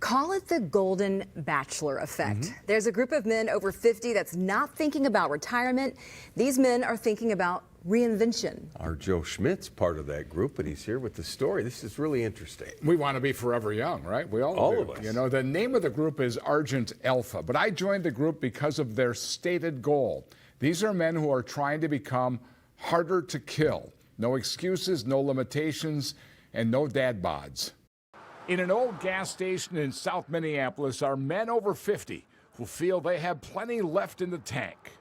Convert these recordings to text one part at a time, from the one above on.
Call it the Golden Bachelor effect. There's a group of men over 50 that's not thinking about retirement. These men are thinking about reinvention. Our Joe Schmidt's part of that group, and he's here with the story. This is really interesting. We want to be forever young, right? We all do. of us. You know, the name of the group is Argent Alpha, but I joined the group because of their stated goal. These are men who are trying to become harder to kill. No excuses, no limitations, and no dad bods. In an old gas station in South Minneapolis are men over 50 who feel they have plenty left in the tank.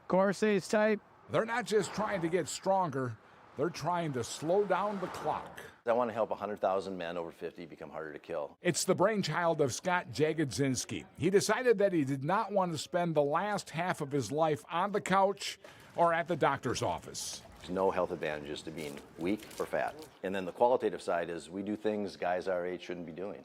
Corsair's type. They're not just trying to get stronger, they're trying to slow down the clock. I want to help 100,000 men over 50 become harder to kill. It's the brainchild of Scott Jagodzinski. He decided that he did not want to spend the last half of his life on the couch or at the doctor's office. There's no health advantages to being weak or fat. And then the qualitative side is we do things guys our age shouldn't be doing.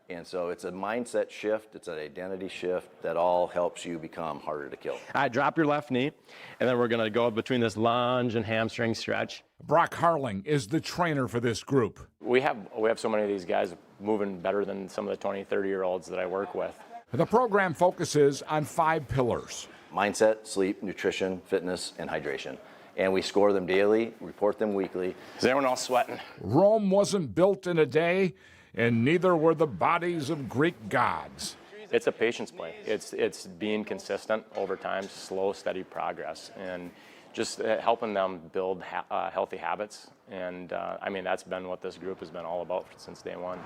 And so it's a mindset shift, it's an identity shift that all helps you become harder to kill. All right, drop your left knee, and then we're going to go between this lunge and hamstring stretch. Brock Harling is the trainer for this group. We have so many of these guys moving better than some of the 20, 30-year-olds that I work with. The program focuses on 5 pillars. Mindset, sleep, nutrition, fitness, and hydration. And we score them daily, report them weekly. Is everyone all sweating? Rome wasn't built in a day, and neither were the bodies of Greek gods. It's a patience play. It's being consistent over time, slow, steady progress, and just helping them build healthy habits. And I mean, that's been what this group has been all about since day one.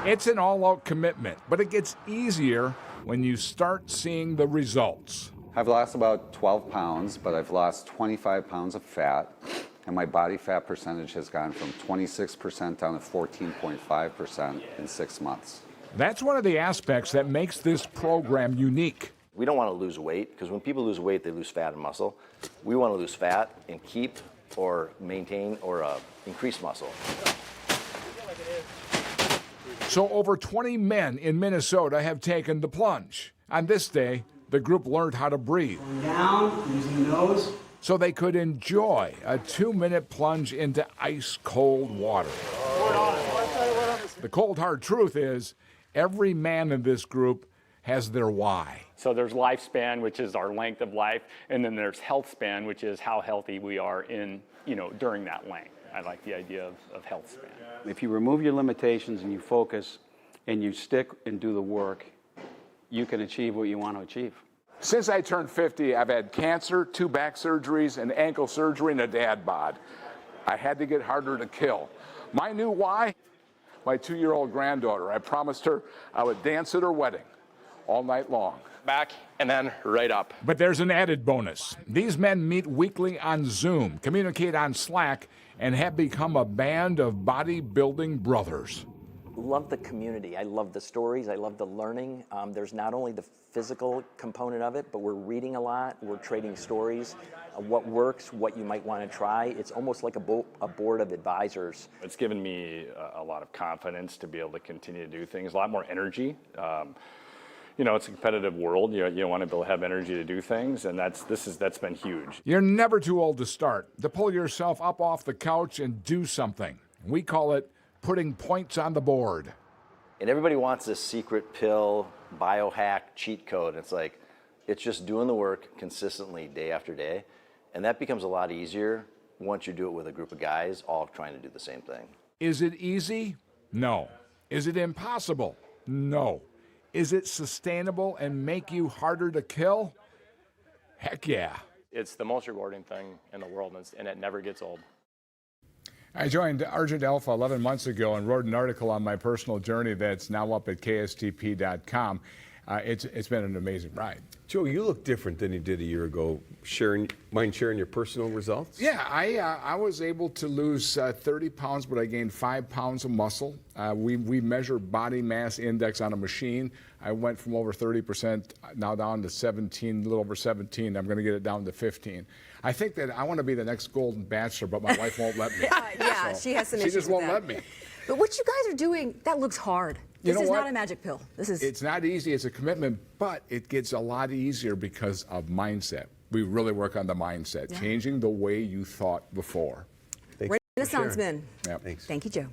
It's an all-out commitment, but it gets easier when you start seeing the results. I've lost about 12 pounds, but I've lost 25 pounds of fat, and my body fat percentage has gone from 26% down to 14.5% in 6 months. That's one of the aspects that makes this program unique. We don't want to lose weight, because when people lose weight, they lose fat and muscle. We want to lose fat and keep or maintain or increase muscle. So over 20 men in Minnesota have taken the plunge. On this day, the group learned how to breathe. Going down, using the nose. So they could enjoy a 2-minute plunge into ice-cold water. The cold hard truth is, every man in this group has their why. So there's lifespan, which is our length of life, and then there's health span, which is how healthy we are during that length. I like the idea of health span. If you remove your limitations and you focus and you stick and do the work, you can achieve what you want to achieve. Since I turned 50, I've had cancer, 2 back surgeries, an ankle surgery, and a dad bod. I had to get harder to kill. My new why? My 2-year-old granddaughter. I promised her I would dance at her wedding all night long. Back and then right up. But there's an added bonus. These men meet weekly on Zoom, communicate on Slack, and have become a band of bodybuilding brothers. Love the community. I love the stories. I love the learning. There's not only the physical component of it, but we're reading a lot. We're trading stories, what works, what you might want to try. It's almost like a board of advisors. It's given me a lot of confidence to be able to continue to do things, a lot more energy. It's a competitive world. You want to be able to have energy to do things, and that's been huge. You're never too old to start, to pull yourself up off the couch and do something. We call it putting points on the board. And everybody wants this secret pill, biohack, cheat code. It's just doing the work consistently day after day. And that becomes a lot easier once you do it with a group of guys all trying to do the same thing. Is it easy? No. Is it impossible? No. Is it sustainable and make you harder to kill? Heck yeah. It's the most rewarding thing in the world, and it never gets old. I joined Argent Alpha 11 months ago and wrote an article on my personal journey that's now up at KSTP.com. It's been an amazing ride. Joe, you look different than you did a year ago. Mind sharing your personal results? Yeah, I was able to lose 30 pounds, but I gained 5 pounds of muscle. We measure body mass index on a machine. I went from over 30% now down to 17, a little over 17. I'm going to get it down to 15. I think that I want to be the next Golden Bachelor, but my wife won't let me. Yeah, she has some issues She just with won't that. let me. But what you guys are doing, that looks hard. This is not a magic pill. It's not easy. It's a commitment, but it gets a lot easier because of mindset. We really work on the mindset, changing the way you thought before. Renaissance Men. Yep. Thanks. Thank you, Joe.